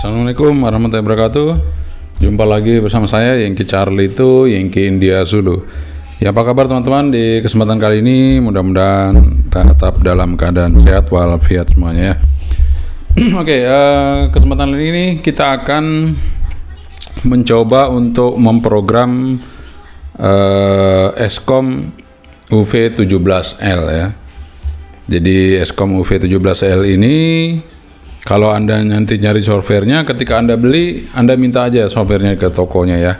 Assalamualaikum warahmatullahi wabarakatuh. Jumpa lagi bersama saya Yengki Charlie itu Yengki India Zulu. Ya, apa kabar teman-teman? Di kesempatan kali ini mudah-mudahan tetap dalam keadaan sehat walafiat semuanya ya. Oke, kesempatan kali ini kita akan mencoba untuk memprogram Eskom UV17L ya. Jadi Eskom UV17L ini kalau Anda nanti nyari softwarenya, ketika Anda beli, Anda minta aja softwarenya ke tokonya ya.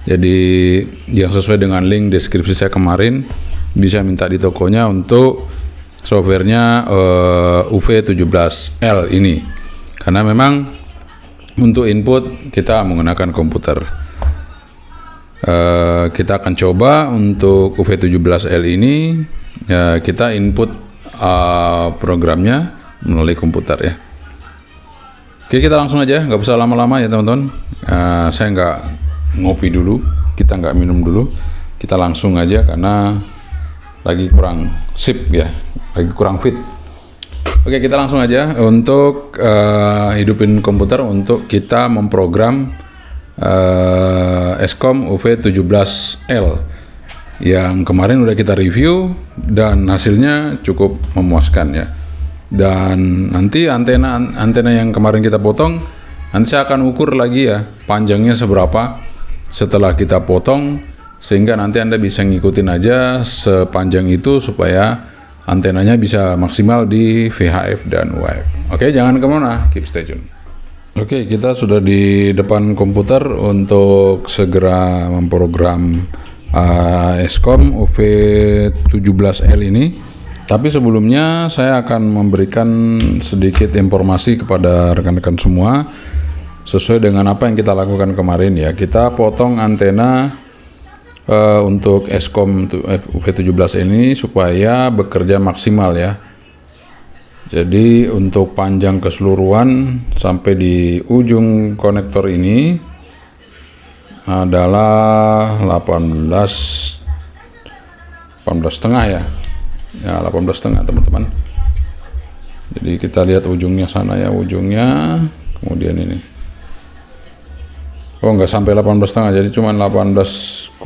Jadi yang sesuai dengan link deskripsi saya kemarin, bisa minta di tokonya untuk softwarenya UV17L ini. Karena memang untuk input kita menggunakan komputer. Kita akan coba untuk UV17L ini, kita input programnya melalui komputer ya. Oke, kita langsung aja, nggak usah lama-lama ya teman-teman. Saya nggak ngopi dulu, kita nggak minum dulu, kita langsung aja karena lagi kurang sip ya, lagi kurang fit. Oke, kita langsung aja untuk hidupin komputer untuk kita memprogram Eskom UV17L yang kemarin udah kita review dan hasilnya cukup memuaskan ya. Dan nanti antena yang kemarin kita potong, nanti saya akan ukur lagi ya panjangnya seberapa setelah kita potong, sehingga nanti Anda bisa ngikutin aja sepanjang itu supaya antenanya bisa maksimal di VHF dan UHF. Oke, jangan kemana, keep stay tune. Oke, kita sudah di depan komputer untuk segera memprogram Eskom UV17L ini. Tapi sebelumnya saya akan memberikan sedikit informasi kepada rekan-rekan semua sesuai dengan apa yang kita lakukan kemarin ya. Kita potong antena untuk Eskom UV17 ini supaya bekerja maksimal ya. Jadi untuk panjang keseluruhan sampai di ujung konektor ini adalah 18,5 ya. Ya, 18,5 teman-teman. Jadi kita lihat ujungnya sana ya, ujungnya kemudian ini. Oh, nggak sampai 18,5, jadi cuma 18,3.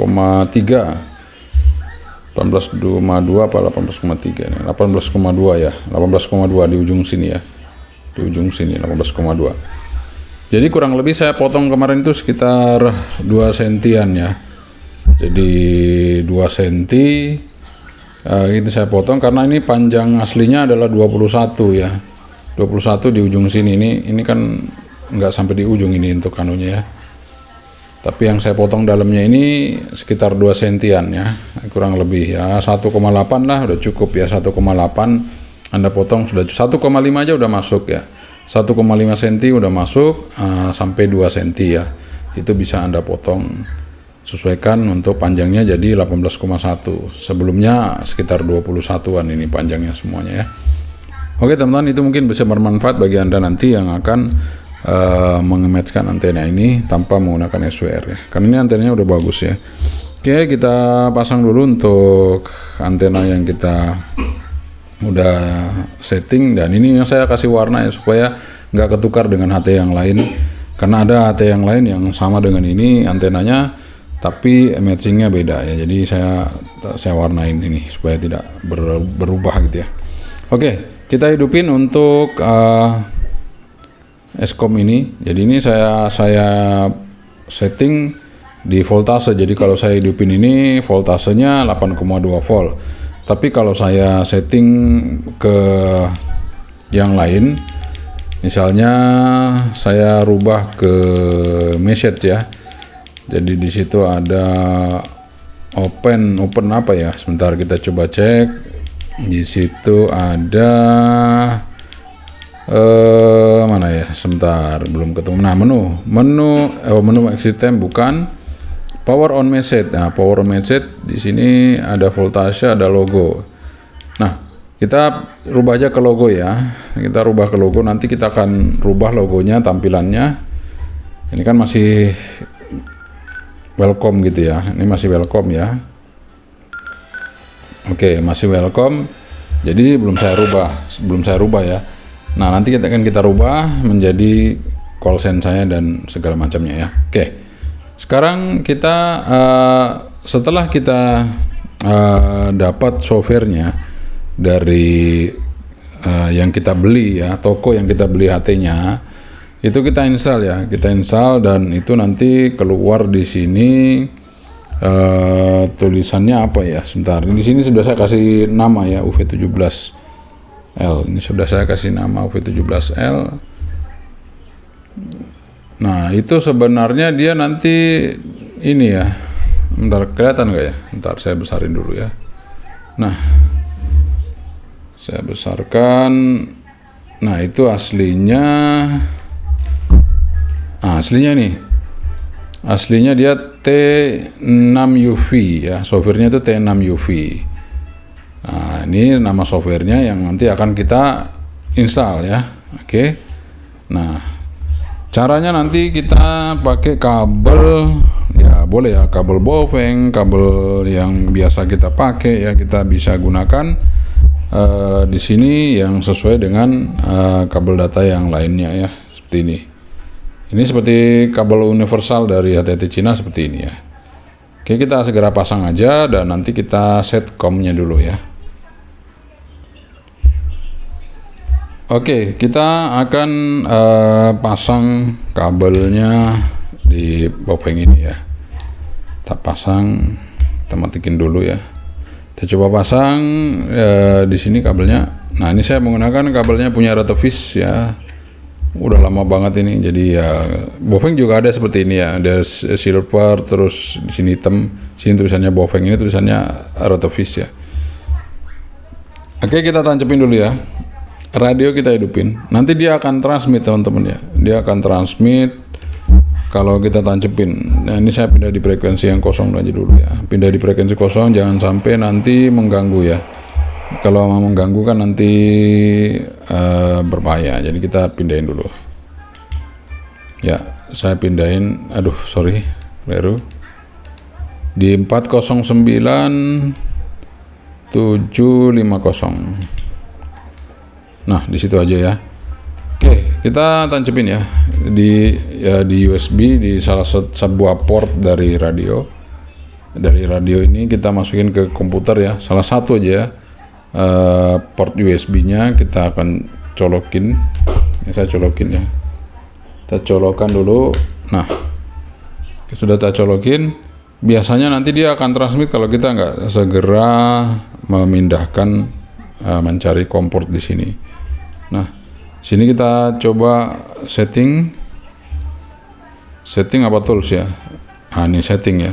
18,2 apa 18,3 nih? 18,2 ya. 18,2 di ujung sini ya. Di ujung sini 18,2. Jadi kurang lebih saya potong kemarin itu sekitar 2 sentian ya. Jadi 2 senti. Itu saya potong karena ini panjang aslinya adalah 21 ya. 21 di ujung sini, ini kan nggak sampai di ujung ini untuk kanunya ya. Tapi yang saya potong dalamnya ini sekitar 2 sentian ya, kurang lebih ya 1,8 lah udah cukup ya. 1,8 Anda potong sudah 1,5 aja udah masuk ya. 1,5 senti udah masuk, sampai 2 senti ya. Itu bisa Anda potong. Sesuaikan untuk panjangnya jadi 18,1. Sebelumnya sekitar 21-an ini panjangnya semuanya ya. Oke teman-teman, itu mungkin bisa bermanfaat bagi Anda nanti yang akan mengematchkan antena ini tanpa menggunakan SWR ya. Karena ini antenanya udah bagus ya. Oke, kita pasang dulu untuk antena yang kita udah setting, dan ini yang saya kasih warna ya supaya nggak ketukar dengan HT yang lain. Karena ada HT yang lain yang sama dengan ini antenanya tapi matchingnya beda ya, jadi saya warnain ini supaya tidak berubah gitu ya. Oke, kita hidupin untuk Eskom ini. Jadi ini saya setting di voltase. Jadi kalau saya hidupin ini voltasenya 8,2 volt. Tapi kalau saya setting ke yang lain, misalnya saya rubah ke message ya. Jadi di situ ada open apa ya? Sebentar kita coba cek. Di situ ada mana ya? Sebentar, belum ketemu. Nah, menu exit time bukan. Power on message. Nah, power on message di sini ada voltase, ada logo. Nah, kita rubah aja ke logo ya. Kita rubah ke logo, nanti kita akan rubah logonya, tampilannya. Ini kan masih welcome gitu ya, ini masih welcome ya. Oke, masih welcome. Jadi belum saya rubah ya. Nah, nanti kita rubah menjadi call sign saya dan segala macamnya ya. Oke. Sekarang kita setelah kita dapat softwarenya dari yang kita beli ya, toko yang kita beli HT-nya, itu kita install ya, kita install dan itu nanti keluar di sini tulisannya apa ya? Sebentar, di sini sudah saya kasih nama ya, UV17L. Ini sudah saya kasih nama UV17L. Nah, itu sebenarnya dia nanti ini ya. Bentar, kelihatan nggak ya? Bentar, saya besarin dulu ya. Nah, saya besarkan. Nah, itu aslinya. Nah, aslinya nih. Aslinya dia T6UV ya. Softwarenya itu T6UV. Nah, ini nama softwarenya yang nanti akan kita install ya. Oke. Nah, caranya nanti kita pakai kabel ya, boleh ya, kabel Bofeng, kabel yang biasa kita pakai ya, kita bisa gunakan di sini yang sesuai dengan kabel data yang lainnya ya, seperti ini. Ini seperti kabel universal dari HTT Cina seperti ini ya. Oke, kita segera pasang aja dan nanti kita set COM-nya dulu ya. Oke, kita akan pasang kabelnya di Bofeng ini ya. Kita pasang, kita matikan dulu ya. Kita coba pasang di sini kabelnya. Nah, ini saya menggunakan kabelnya punya Retevis ya. Udah lama banget ini. Jadi ya Bofeng juga ada seperti ini ya. Ada silver, terus di sini hitam, sini tulisannya Bofeng, ini tulisannya Retevis ya. Oke, kita tancapin dulu ya. Radio kita hidupin. Nanti dia akan transmit teman-teman ya. Dia akan transmit kalau kita tancapin. Nah, ini saya pindah di frekuensi yang kosong aja dulu ya. Pindah di frekuensi kosong, jangan sampai nanti mengganggu ya. Kalau mau mengganggu kan nanti berbahaya. Jadi kita pindahin dulu. Ya, saya pindahin. Aduh, sorry, baru di 409.750. Nah, di situ aja ya. Oke, kita tancapin ya di USB di salah sebuah port dari radio. Dari radio ini kita masukin ke komputer ya. Salah satu aja ya. Port USB-nya kita akan colokin. Ini saya colokin ya. Kita colokkan dulu. Nah, sudah kita colokin. Biasanya nanti dia akan transmit kalau kita nggak segera memindahkan mencari kompor di sini. Nah, sini kita coba setting apa tools ya. Nah, ini setting ya.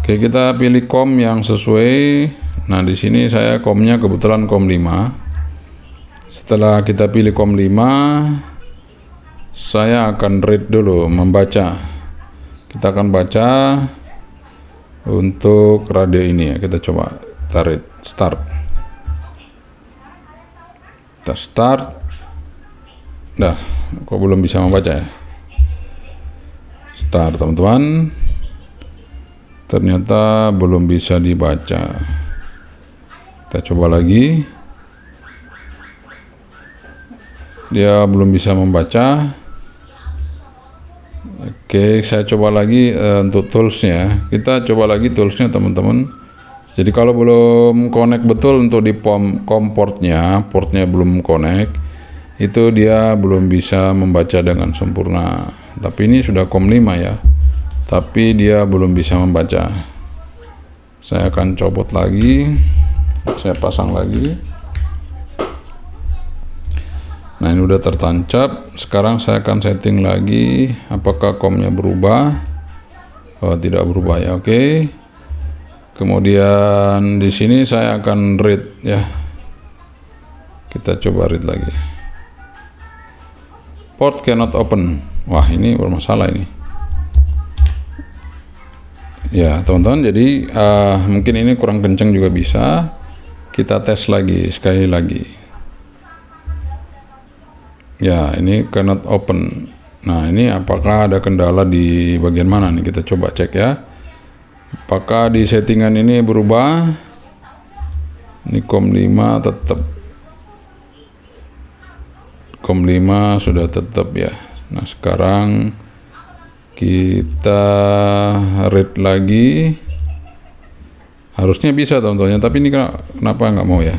Oke, kita pilih COM yang sesuai. Nah, di sini saya COM-nya kebetulan COM 5. Setelah kita pilih COM 5, saya akan read dulu, membaca. Kita akan baca untuk radio ini ya. Kita coba tarik start. Kita start. Dah, kok belum bisa membaca ya? Start teman-teman. Ternyata belum bisa dibaca. Kita coba lagi. Dia belum bisa membaca. Oke, saya coba lagi untuk toolsnya. Kita coba lagi toolsnya teman-teman. Jadi kalau belum connect betul untuk di COM portnya belum connect, itu dia belum bisa membaca dengan sempurna. Tapi ini sudah COM 5 ya. Tapi dia belum bisa membaca. Saya akan copot lagi. Saya pasang lagi. Nah, ini udah tertancap. Sekarang saya akan setting lagi apakah COM-nya berubah. Oh, tidak berubah ya. Oke. Kemudian di sini saya akan read ya. Kita coba read lagi. Port cannot open. Wah, ini bermasalah ini. Ya, teman-teman, jadi mungkin ini kurang kenceng juga bisa. Kita tes lagi, sekali lagi. Ya, ini cannot open. Nah, ini apakah ada kendala di bagian mana nih? Kita coba cek ya. Apakah di settingan ini berubah? Ini COM 5 tetap. COM 5 sudah tetap ya. Nah, sekarang kita read lagi. Harusnya bisa teman-teman, tapi ini kenapa nggak mau ya?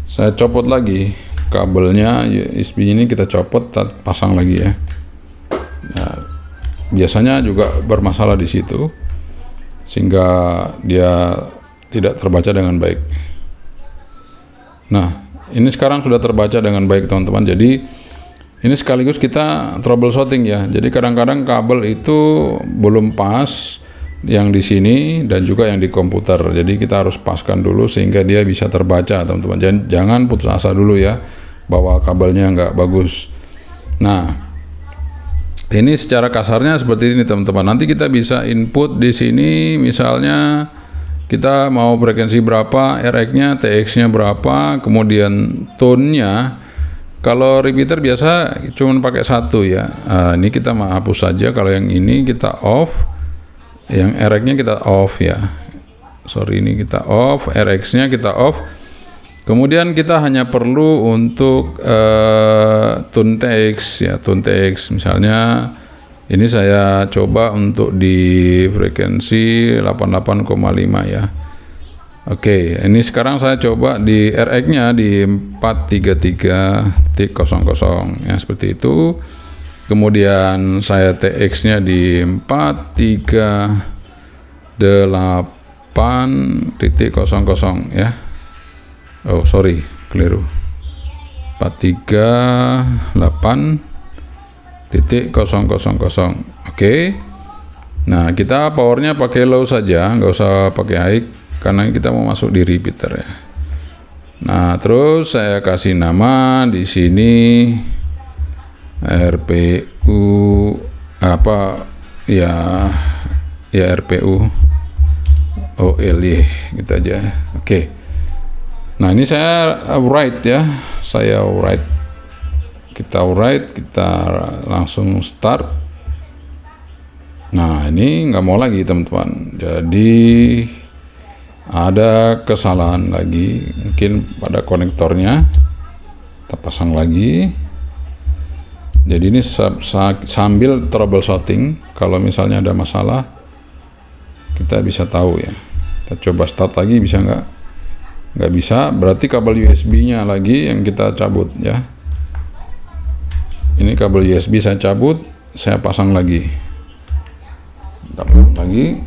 Saya copot lagi kabelnya USB ini, kita copot, pasang lagi ya. Nah, biasanya juga bermasalah di situ sehingga dia tidak terbaca dengan baik. Nah, ini sekarang sudah terbaca dengan baik teman-teman. Jadi ini sekaligus kita troubleshooting ya. Jadi kadang-kadang kabel itu belum pas yang di sini dan juga yang di komputer. Jadi kita harus paskan dulu sehingga dia bisa terbaca teman-teman. Jangan putus asa dulu ya bahwa kabelnya nggak bagus. Nah, ini secara kasarnya seperti ini teman-teman. Nanti kita bisa input di sini, misalnya kita mau frekuensi berapa, RX-nya, TX-nya berapa, kemudian tone-nya. Kalau repeater biasa cuma pakai satu ya. Ini kita mau hapus saja. Kalau yang ini kita off, yang RX-nya kita off ya. Sorry, ini kita off, RX-nya kita off. Kemudian kita hanya perlu untuk tune TX ya, tune TX misalnya. Ini saya coba untuk di frekuensi 88,5 ya. Oke, ini sekarang saya coba di RX-nya di 433.00 ya, seperti itu. Kemudian saya TX-nya di 438.00 ya. Oh, sorry, keliru. 438.00. Oke. Nah, kita powernya pakai low saja, nggak usah pakai high karena kita mau masuk di repeater ya. Nah, terus saya kasih nama di sini RPU apa ya, RPU OLY gitu aja. Oke. Nah, ini saya write ya, kita write, kita langsung start. Nah, ini nggak mau lagi teman-teman, jadi ada kesalahan lagi mungkin pada konektornya, kita pasang lagi. Jadi ini sambil troubleshooting, kalau misalnya ada masalah kita bisa tahu ya. Kita coba start lagi, bisa nggak bisa, berarti kabel USB-nya lagi yang kita cabut ya. Ini kabel USB saya cabut, saya pasang lagi, kita pasang lagi.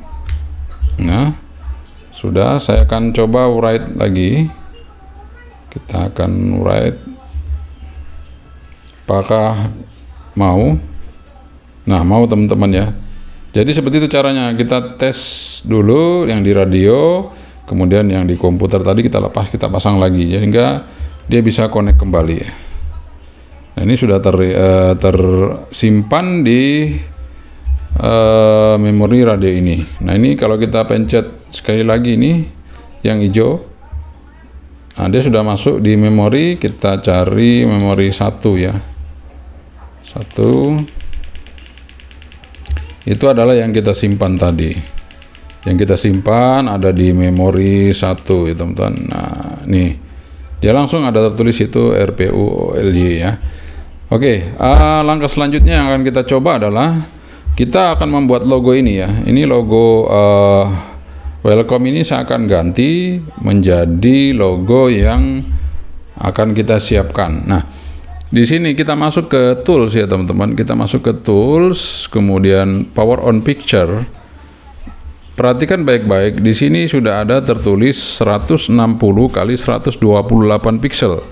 Nah, sudah, saya akan coba write lagi. Kita akan write, apakah mau? Nah, mau teman-teman ya. Jadi seperti itu caranya, kita tes dulu yang di radio, kemudian yang di komputer tadi kita lepas, kita pasang lagi sehingga dia bisa connect kembali ya. Nah, ini sudah tersimpan di memori radio ini. Nah, ini kalau kita pencet sekali lagi ini yang hijau, nah, dia sudah masuk di memori. Kita cari memori 1 ya. 1 itu adalah yang kita simpan tadi. Yang kita simpan ada di memori 1 ya teman-teman. Nah, nih dia langsung ada tertulis itu RPU OLY ya. Oke, langkah selanjutnya yang akan kita coba adalah kita akan membuat logo ini ya. Ini logo Welcome ini saya akan ganti menjadi logo yang akan kita siapkan. Nah, di sini kita masuk ke tools ya teman-teman. Kita masuk ke tools, kemudian power on picture. Perhatikan baik-baik, di sini sudah ada tertulis 160 kali 128 pixel.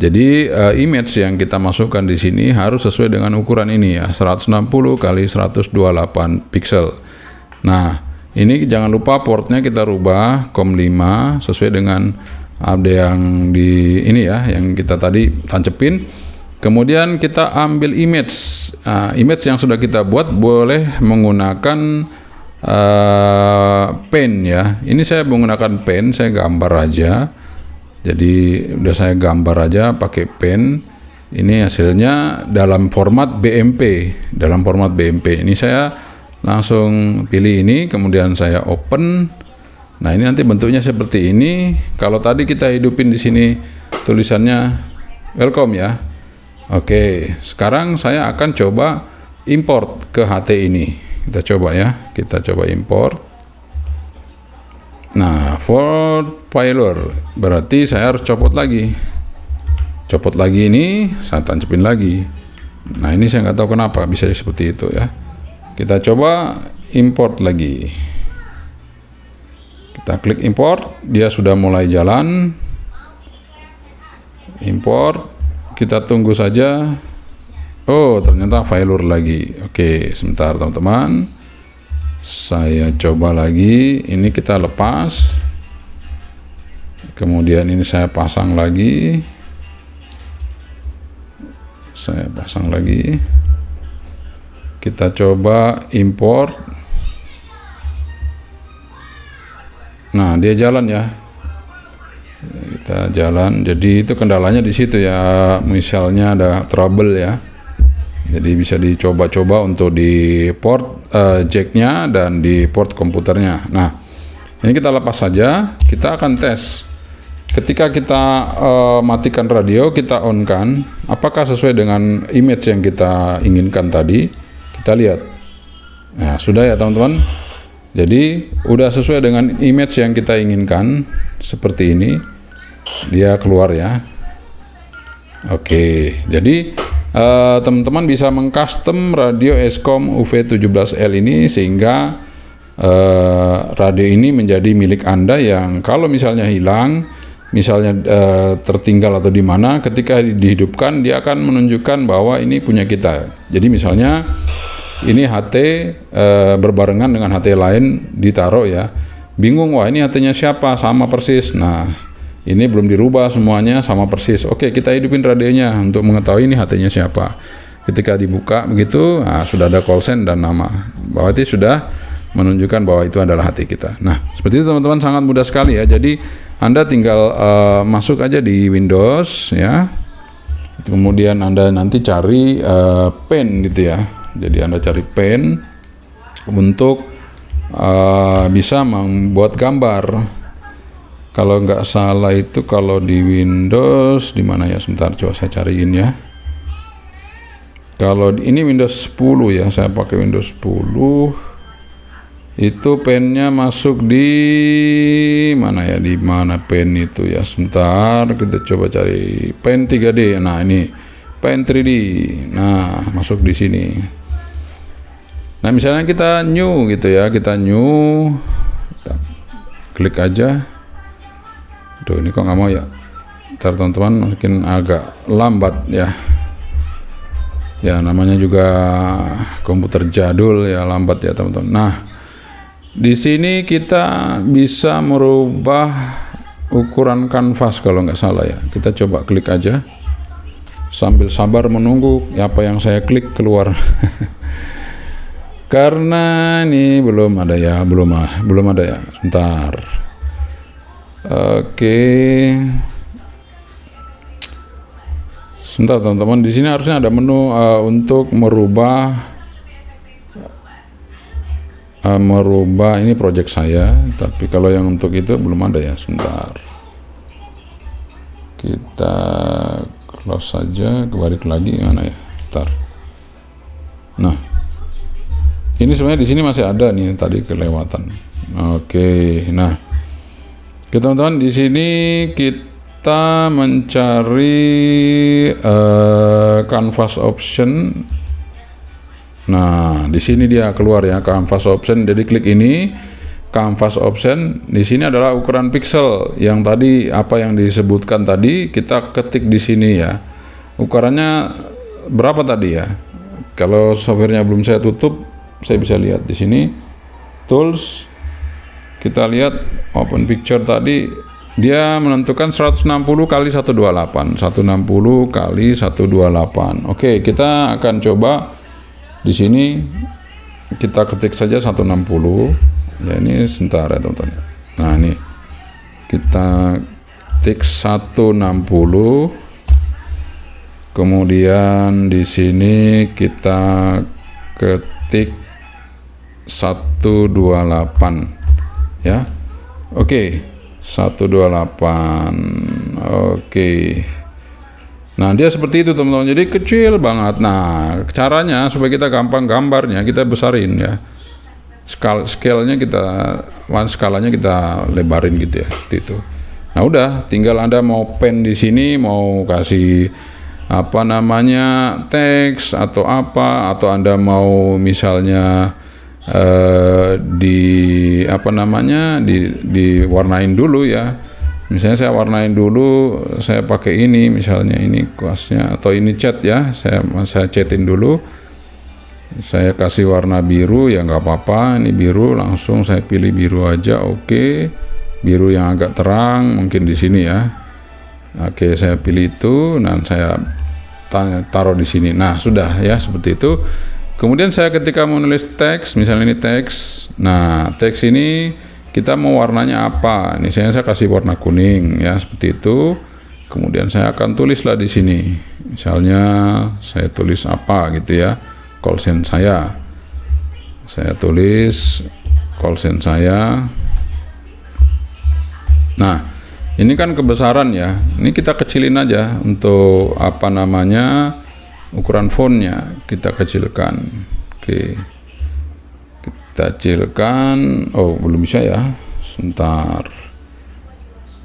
Jadi image yang kita masukkan di sini harus sesuai dengan ukuran ini ya, 160 kali 128 pixel. Nah, ini jangan lupa portnya kita rubah COM5 sesuai dengan ada yang di ini ya, yang kita tadi tancepin. Kemudian kita ambil image. Image yang sudah kita buat boleh menggunakan pen ya. Ini saya menggunakan pen, saya gambar aja. Jadi udah saya gambar aja pakai pen. Ini hasilnya dalam format BMP, Ini saya langsung pilih ini, kemudian saya open. Nah, ini nanti bentuknya seperti ini. Kalau tadi kita hidupin di sini tulisannya welcome ya. Oke, sekarang saya akan coba import ke HT ini. Kita coba ya, kita coba import. Nah, for failure berarti saya harus copot lagi. Copot lagi ini, saya tancapin lagi. Nah, ini saya nggak tahu kenapa bisa seperti itu ya. Kita coba import lagi. Kita klik import, dia sudah mulai jalan. Import, kita tunggu saja. Oh, ternyata failure lagi. Oke, sebentar teman-teman. Saya coba lagi. Ini kita lepas. Kemudian ini saya pasang lagi. Saya pasang lagi. Kita coba import. Nah, dia jalan ya. Kita jalan. Jadi itu kendalanya di situ ya. Misalnya ada trouble ya. Jadi bisa dicoba-coba untuk di port jacknya dan di port komputernya. Nah, ini kita lepas saja. Kita akan tes. Ketika kita matikan radio, kita on kan, apakah sesuai dengan image yang kita inginkan tadi? Kita lihat. Nah, sudah ya teman-teman. Jadi udah sesuai dengan image yang kita inginkan, seperti ini dia keluar ya. Oke, jadi teman-teman bisa mengcustom radio Eskom UV17L ini sehingga radio ini menjadi milik Anda, yang kalau misalnya hilang, misalnya tertinggal atau di mana, ketika dihidupkan dia akan menunjukkan bahwa ini punya kita. Jadi misalnya ini HT berbarengan dengan HT lain ditaruh ya. Bingung, wah ini HT-nya siapa? Sama persis. Nah, ini belum dirubah semuanya, sama persis. Oke, kita hidupin radionya untuk mengetahui ini HT-nya siapa. Ketika dibuka begitu, nah, sudah ada call sign dan nama. Berarti sudah menunjukkan bahwa itu adalah HT kita. Nah, seperti itu teman-teman, sangat mudah sekali ya. Jadi Anda tinggal masuk aja di Windows ya. Kemudian Anda nanti cari pen gitu ya. Jadi Anda cari pen untuk bisa membuat gambar. Kalau nggak salah itu kalau di Windows di mana ya? Sebentar, coba saya cariin ya. Kalau ini Windows 10 ya, saya pakai Windows 10. Itu pennya masuk di mana ya? Di mana pen itu ya? Sebentar, kita coba cari pen 3D. Nah, ini pen 3D. Nah, masuk di sini. Nah, misalnya kita new gitu ya, kita new, kita klik aja. Tuh, ini kok nggak mau ya? Ntar teman-teman mungkin agak lambat ya. Ya, namanya juga komputer jadul ya, lambat ya teman-teman. Nah, di sini kita bisa merubah ukuran kanvas kalau nggak salah ya. Kita coba klik aja. Sambil sabar menunggu apa yang saya klik keluar. Karena ini belum ada ya, belum ada ya. Sebentar. Oke. Sebentar teman-teman, di sini harusnya ada menu untuk merubah ini project saya, tapi kalau yang untuk itu belum ada ya. Sebentar. Kita close saja, balik lagi mana ya? Bentar. Nah, ini sebenarnya di sini masih ada nih, tadi kelewatan. Oke, nah, teman-teman di sini kita mencari canvas option. Nah, di sini dia keluar ya, canvas option. Jadi klik ini, canvas option. Di sini adalah ukuran pixel yang tadi apa yang disebutkan tadi kita ketik di sini ya. Ukurannya berapa tadi ya? Kalau softwarenya belum saya tutup, saya bisa lihat di sini tools. Kita lihat open picture tadi dia menentukan 160 kali 128, 160 kali 128. Oke, kita akan coba di sini kita ketik saja 160. Ya, ini sebentar ya teman-teman. Nah, ini kita ketik 160. Kemudian di sini kita ketik 128 ya. Oke, 128. Oke. Nah, dia seperti itu teman-teman, jadi kecil banget. Nah, caranya supaya kita gampang gambarnya, kita besarin ya. Skalanya skalanya kita lebarin gitu ya, seperti itu. Nah, udah tinggal Anda mau pen di sini, mau kasih apa namanya teks atau apa, atau Anda mau misalnya diwarnain dulu ya. Misalnya saya warnain dulu, saya pakai ini misalnya, ini kuasnya atau ini cat ya, saya catin dulu, saya kasih warna biru ya nggak apa-apa, ini biru, langsung saya pilih biru aja. Oke, biru yang agak terang mungkin di sini ya. Oke, saya pilih itu dan saya taruh di sini. Nah, sudah ya, seperti itu. Kemudian saya ketika menulis teks, misalnya ini teks, nah teks ini kita mau warnanya apa? Ini saya kasih warna kuning ya, seperti itu. Kemudian saya akan tulislah di sini. Misalnya saya tulis apa gitu ya, call sign saya. Saya tulis call sign saya. Nah, ini kan kebesaran ya. Ini kita kecilin aja untuk apa namanya? Ukuran fontnya kita kecilkan. Oke. Kita kecilkan, oh belum bisa ya, sebentar,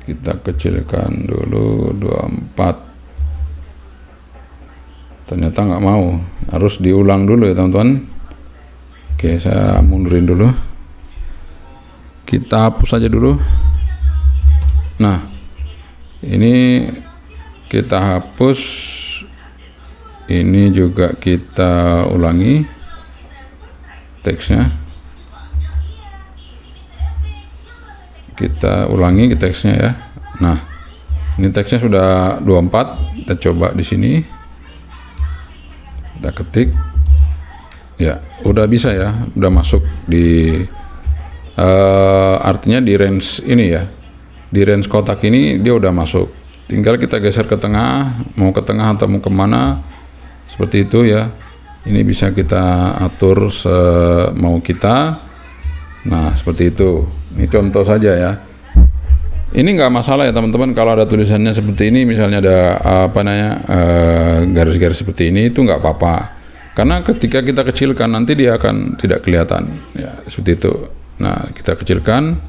kita kecilkan dulu 24, ternyata nggak mau, harus diulang dulu ya teman-teman. Oke, saya mundurin dulu, kita hapus aja dulu. Nah, ini kita hapus, ini juga kita ulangi teksnya. Kita ulangi teksnya ya. Nah, ini teksnya sudah 24. Kita coba di sini. Kita ketik. Ya, udah bisa ya. Udah masuk di artinya di range ini ya. Di range kotak ini dia udah masuk. Tinggal kita geser ke tengah, mau ke tengah atau mau kemana. Seperti itu ya. Ini bisa kita atur semau kita. Nah, seperti itu. Ini contoh saja ya. Ini nggak masalah ya teman-teman, kalau ada tulisannya seperti ini, misalnya ada apa namanya garis-garis seperti ini, itu nggak apa-apa. Karena ketika kita kecilkan nanti dia akan tidak kelihatan. Ya, seperti itu. Nah, kita kecilkan,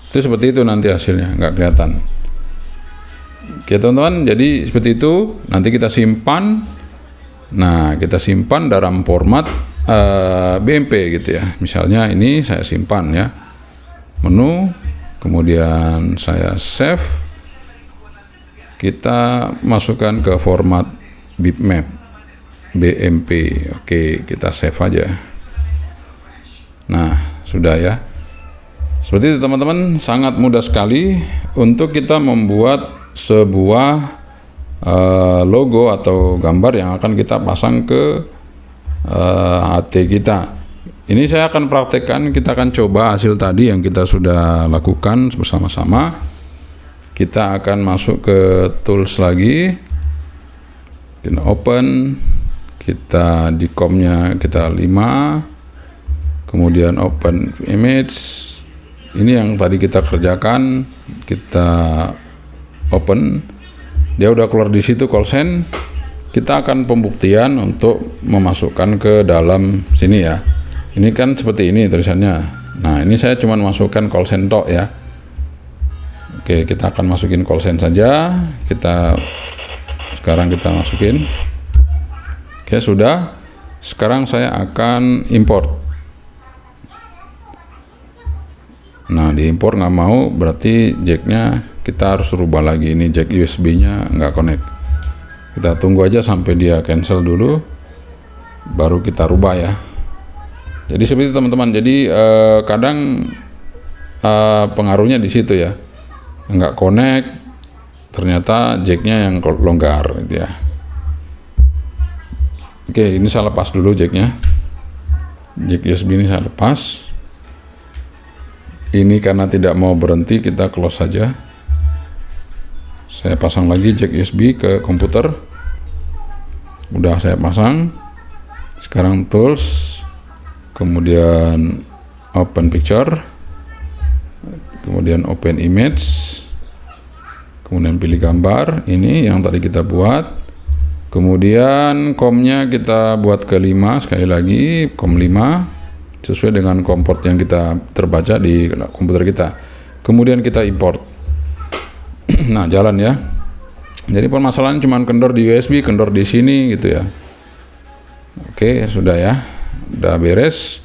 itu seperti itu nanti hasilnya, nggak kelihatan. Oke teman-teman, jadi seperti itu. Nanti kita simpan. Nah, kita simpan dalam format BMP gitu ya. Misalnya ini saya simpan ya, menu, kemudian saya save, kita masukkan ke format bitmap BMP. Oke, kita save aja. Nah, sudah ya. Seperti itu teman-teman, sangat mudah sekali untuk kita membuat sebuah logo atau gambar yang akan kita pasang ke HT kita. Ini saya akan praktekkan, kita akan coba hasil tadi yang kita sudah lakukan bersama-sama. Kita akan masuk ke tools lagi, kita open, kita di comnya kita 5, kemudian open image. Ini yang tadi kita kerjakan, kita open, dia udah keluar di situ call sign. Kita akan pembuktian untuk memasukkan ke dalam sini ya. Ini kan seperti ini tulisannya. Nah, ini saya cuma masukkan call sign tok ya. Oke, kita akan masukin call sign saja. Sekarang kita masukin. Oke, sudah. Sekarang saya akan import. Nah, diimpor nggak mau, berarti jacknya kita harus rubah lagi. Ini jack USB-nya nggak connect. Kita tunggu aja sampai dia cancel dulu, baru kita rubah ya. Jadi seperti itu teman-teman. Jadi kadang pengaruhnya di situ ya, nggak connect, ternyata jacknya yang longgar gitu ya. Oke, ini saya lepas dulu jacknya, jack USB ini saya lepas. Ini karena tidak mau berhenti, kita close saja. Saya pasang lagi jack USB ke komputer. Udah saya pasang. Sekarang tools, kemudian open picture, kemudian open image, kemudian pilih gambar. Ini yang tadi kita buat. Kemudian COM-nya kita buat ke 5, sekali lagi COM 5 sesuai dengan COM port yang kita terbaca di komputer kita. Kemudian kita import. Nah, jalan ya. Jadi permasalahan cuma kendor di USB, kendor di sini gitu ya. Oke, sudah ya. Udah beres.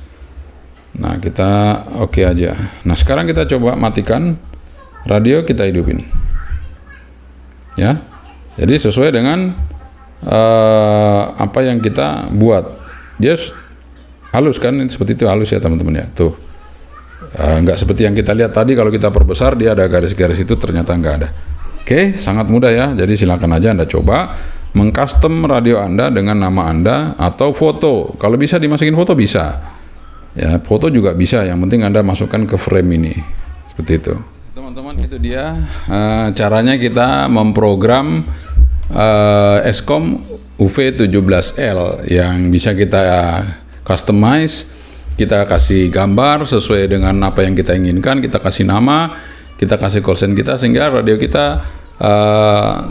Nah, kita oke aja. Nah, sekarang kita coba matikan radio, kita hidupin. Ya. Jadi sesuai dengan apa yang kita buat. Dia halus kan, seperti itu, halus ya teman-teman ya. Tuh. Nggak seperti yang kita lihat tadi, kalau kita perbesar dia ada garis-garis itu, ternyata nggak ada. Oke, sangat mudah ya. Jadi silakan aja Anda coba mengcustom radio Anda dengan nama Anda atau foto. Kalau bisa dimasukin foto bisa. Ya, foto juga bisa. Yang penting Anda masukkan ke frame ini. Seperti itu. Teman-teman, itu dia caranya kita memprogram Eskom UV17L yang bisa kita customize. Kita kasih gambar sesuai dengan apa yang kita inginkan, kita kasih nama, kita kasih call sign kita, sehingga radio kita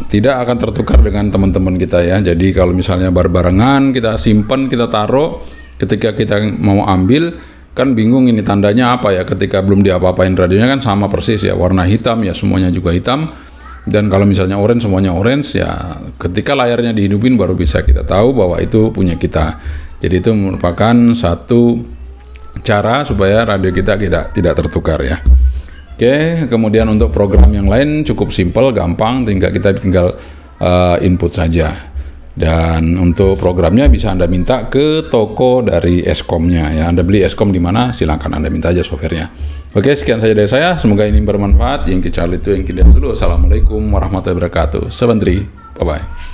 tidak akan tertukar dengan teman-teman kita ya. Jadi kalau misalnya barengan kita simpan, kita taruh, ketika kita mau ambil kan bingung ini tandanya apa ya, ketika belum diapa-apain radionya kan sama persis ya, warna hitam ya, semuanya juga hitam. Dan kalau misalnya orange, semuanya orange ya, ketika layarnya dihidupin baru bisa kita tahu bahwa itu punya kita. Jadi itu merupakan satu cara supaya radio kita tidak tertukar ya. Oke, kemudian untuk program yang lain cukup simpel, gampang, kita tinggal input saja. Dan untuk programnya bisa Anda minta ke toko dari Eskom-nya ya. Anda beli Eskom di mana, silakan Anda minta aja softwarenya. Oke, sekian saja dari saya. Semoga ini bermanfaat. Yang kecil itu yang kita dulu. Assalamualaikum warahmatullahi wabarakatuh. Sebentri, bye bye.